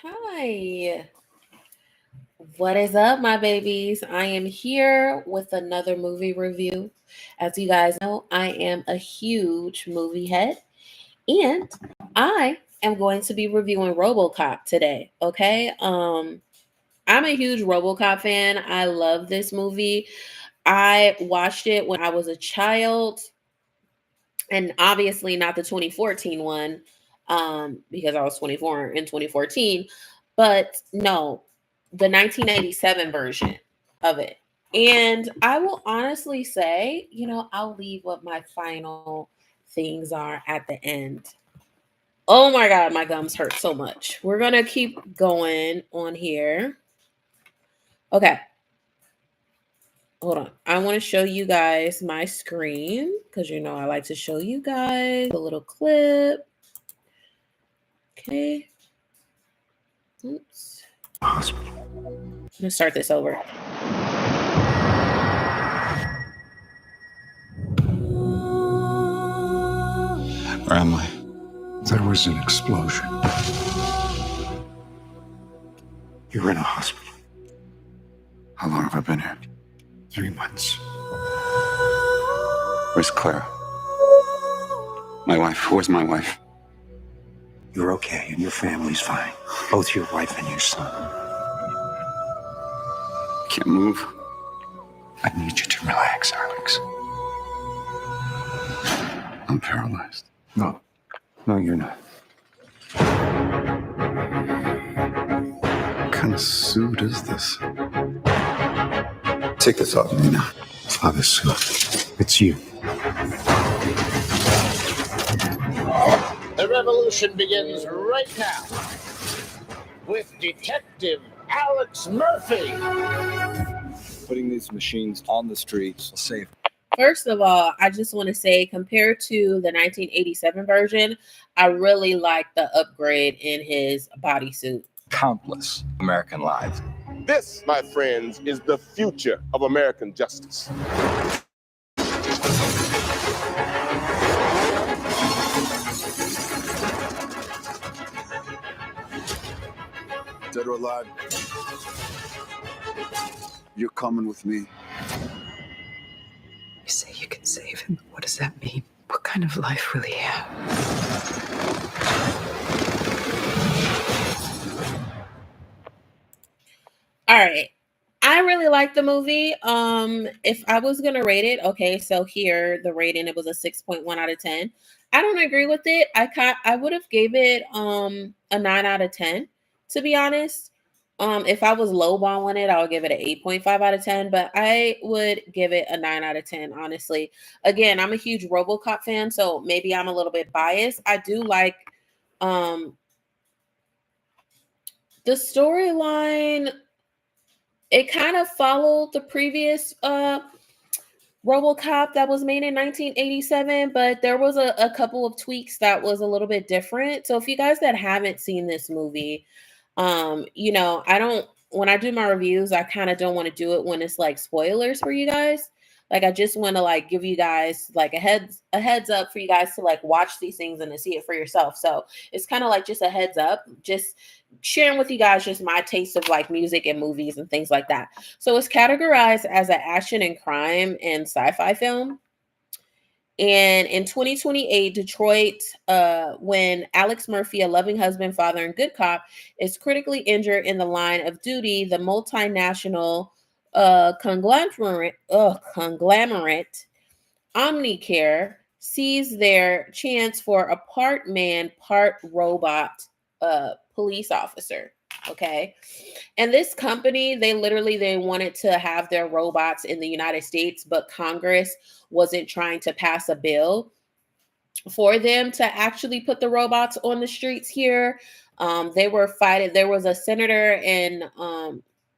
Hi, what is up, my babies? I am here with another movie review. As you guys know, I am a huge movie head, and I am going to be reviewing Robocop today. Okay, I'm a huge Robocop fan. I love this movie. I watched it when I was a child, and obviously not the 2014 one, because I was 24 in 2014, but no, the 1987 version of it. And I will honestly say, I'll leave what my final things are at the end. Oh my God, my gums hurt so much. We're going to keep going on here. Okay, hold on. I want to show you guys my screen because I like to show you guys a little clip. Okay. Oops. Hospital. I'm gonna start this over. Where am I? There was an explosion. You're in a hospital. How long have I been here? 3 months. Where's Clara? My wife. Where's my wife? You're okay, and your family's fine. Both your wife and your son. Can't move. I need you to relax, Alex. I'm paralyzed. No, you're not. What kind of suit is this? Take this off me now. It's not a suit. It's you. The revolution begins right now with Detective Alex Murphy. Putting these machines on the streets will save. First of all, I just want to say, compared to the 1987 version, I really like the upgrade in his bodysuit. Countless American lives. This, my friends, is the future of American justice. Dead or alive? You're coming with me. You say you can save him. What does that mean? What kind of life will he have? All right. I really like the movie. If I was gonna rate it, okay, so here the rating, it was a 6.1 out of 10. I don't agree with it. I would have gave it a 9 out of 10, to be honest. If I was lowballing it, I would give it an 8.5 out of 10, but I would give it a 9 out of 10, honestly. Again, I'm a huge Robocop fan, so maybe I'm a little bit biased. I do like the storyline. It kind of followed the previous RoboCop that was made in 1987, but there was a couple of tweaks that was a little bit different. So if you guys that haven't seen this movie, I don't, when I do my reviews, I kind of don't want to do it when it's like spoilers for you guys. Like I just want to like give you guys like a heads up for you guys to like watch these things and to see it for yourself. So it's kind of like just a heads up, just sharing with you guys just my taste of like music and movies and things like that. So it's categorized as an action and crime and sci-fi film. And in 2028, Detroit, when Alex Murphy, a loving husband, father, and good cop, is critically injured in the line of duty, the multinational conglomerate Omnicare sees their chance for a part man, part robot police officer. Okay. And this company, they wanted to have their robots in the United States, but Congress wasn't trying to pass a bill for them to actually put the robots on the streets here. They were fighting. There was a senator in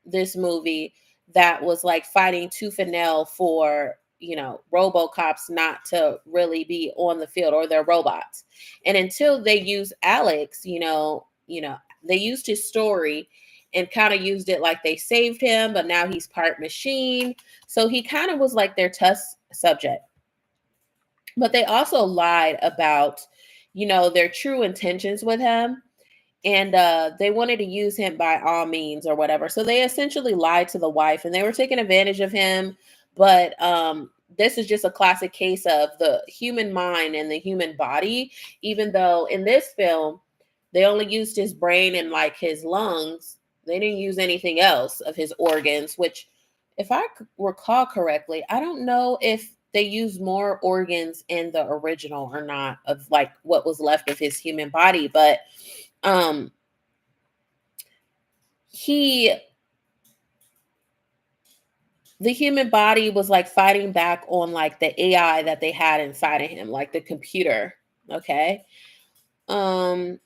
this movie that was like fighting tooth and nail for RoboCops not to really be on the field, or their robots. And until they use Alex, they used his story and kind of used it like they saved him, but now he's part machine. So he kind of was like their test subject. But they also lied about, their true intentions with him. And they wanted to use him by all means or whatever. So they essentially lied to the wife, and they were taking advantage of him. But this is just a classic case of the human mind and the human body. Even though in this film, they only used his brain and like his lungs, they didn't use anything else of his organs, which, if I recall correctly, I don't know if they used more organs in the original or not, of like what was left of his human body. But he the human body was like fighting back on like the AI that they had inside of him, like the computer. Okay. Um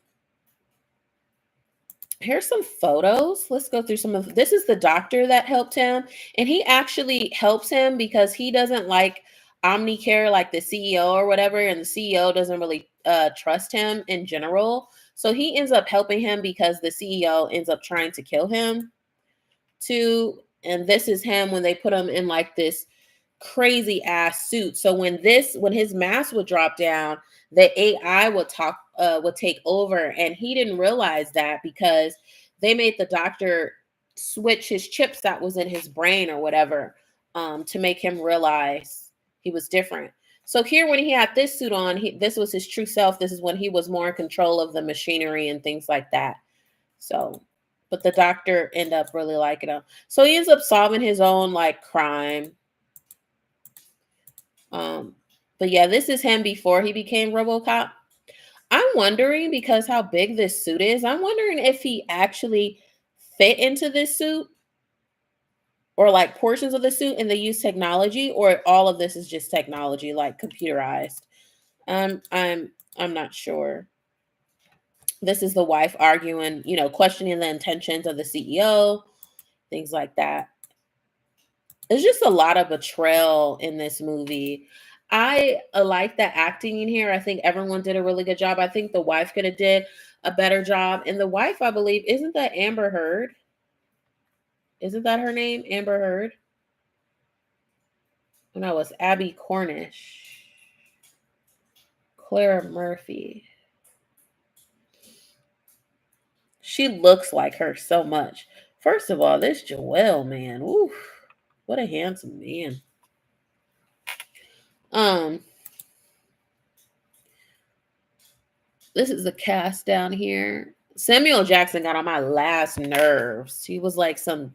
Here's some photos. Let's go through some of this. Is the doctor that helped him, and he actually helps him because he doesn't like Omnicare, like the CEO or whatever, and the CEO doesn't really trust him in general. So he ends up helping him because the CEO ends up trying to kill him too. And this is him when they put him in like this crazy ass suit. So when his mask would drop down, the AI would take over, and he didn't realize that because they made the doctor switch his chips that was in his brain or whatever, to make him realize he was different. So here, when he had this suit on, this was his true self. This is when he was more in control of the machinery and things like that. So, but the doctor ended up really liking him. So he ends up solving his own like crime. But yeah, this is him before he became Robocop. I'm wondering, because how big this suit is, I'm wondering if he actually fit into this suit, or like portions of the suit, and they use technology, or all of this is just technology, like computerized. I'm not sure. This is the wife arguing, questioning the intentions of the CEO, things like that. There's just a lot of betrayal in this movie. I like the acting in here. I think everyone did a really good job. I think the wife could have did a better job. And the wife, I believe, isn't that Amber Heard? Isn't that her name? Amber Heard? No, it's Abby Cornish. Clara Murphy. She looks like her so much. First of all, this Joel man. Oof, what a handsome man. This is the cast down here. Samuel Jackson got on my last nerves. He was like some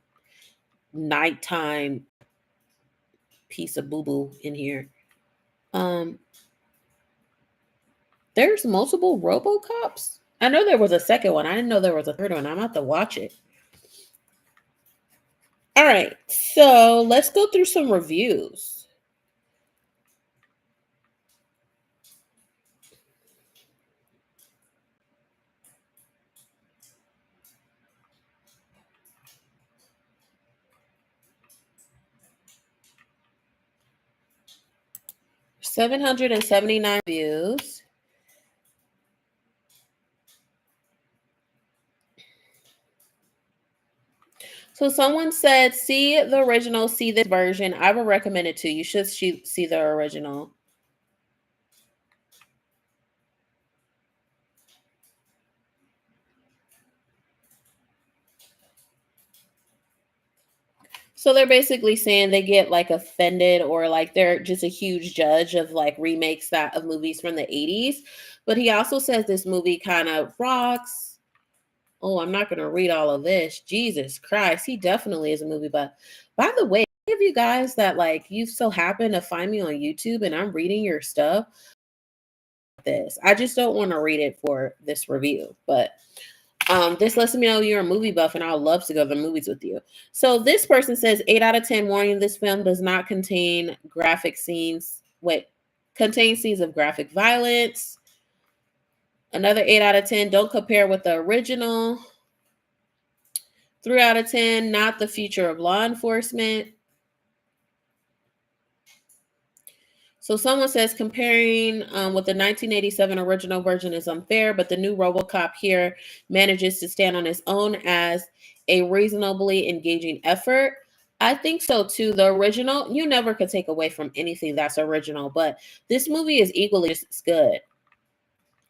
nighttime piece of boo-boo in here. There's multiple Robocops. I know there was a second one. I didn't know there was a third one. I'm about to watch it. All right, so let's go through some reviews. $779 views. So someone said, see the original, see this version. I would recommend it too. You should see the original. So they're basically saying they get like offended, or like they're just a huge judge of like remakes of movies from the 80s. But he also says this movie kind of rocks. Oh, I'm not going to read all of this. Jesus Christ. He definitely is a movie buff. By the way, any of you guys that like you so happen to find me on YouTube and I'm reading your stuff, I just don't want to read it for this review, but this lets me know you're a movie buff and I'd love to go to the movies with you. So this person says 8 out of 10 warning, this film does not contain graphic scenes. Contains scenes of graphic violence. Another 8 out of 10, don't compare with the original. 3 out of 10, not the future of law enforcement. So someone says comparing with the 1987 original version is unfair, but the new Robocop here manages to stand on its own as a reasonably engaging effort. I think so too. The original, you never could take away from anything that's original, but this movie is equally just as good,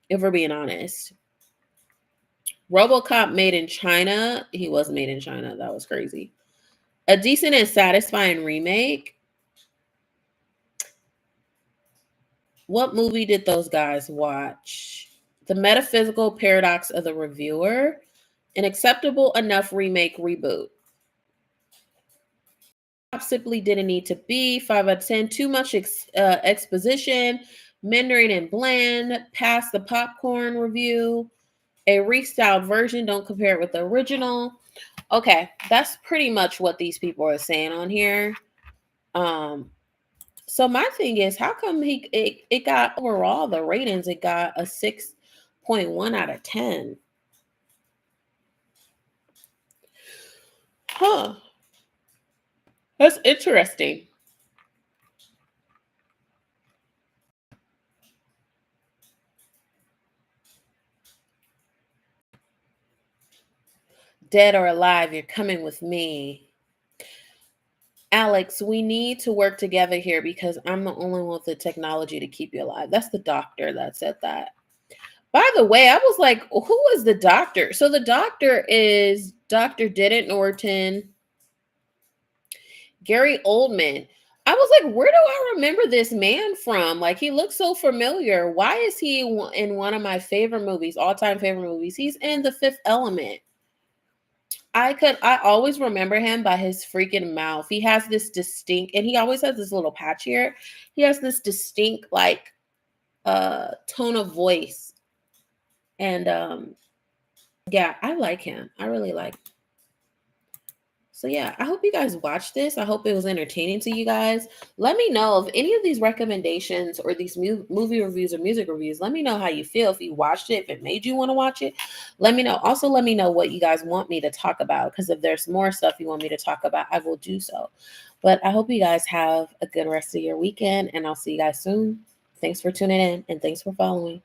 if we're being honest. Robocop made in China. He was made in China. That was crazy. A decent and satisfying remake. What movie did those guys watch? The Metaphysical Paradox of the Reviewer. An acceptable enough remake reboot. Simply didn't need to be. 5 out of 10. Too much exposition. Mandarin and bland. Pass the popcorn review. A restyled version. Don't compare it with the original. Okay, that's pretty much what these people are saying on here. So my thing is, how come it got overall the ratings? It got a 6.1 out of 10. Huh. That's interesting. Dead or alive, you're coming with me. Alex, we need to work together here because I'm the only one with the technology to keep you alive. That's the doctor that said that. By the way, I was like, who is the doctor? So the doctor is Dr. Didit Norton, Gary Oldman. I was like, where do I remember this man from? Like, he looks so familiar. Why is he in one of my favorite movies, all-time favorite movies? He's in The Fifth Element. I always remember him by his freaking mouth. He has this distinct, and he always has this little patch here. He has this distinct, like, tone of voice. And yeah, I like him. I really like him. So yeah, I hope you guys watched this. I hope it was entertaining to you guys. Let me know if any of these recommendations or these movie reviews or music reviews, let me know how you feel. If you watched it, if it made you want to watch it, let me know. Also, let me know what you guys want me to talk about, because if there's more stuff you want me to talk about, I will do so. But I hope you guys have a good rest of your weekend, and I'll see you guys soon. Thanks for tuning in, and thanks for following.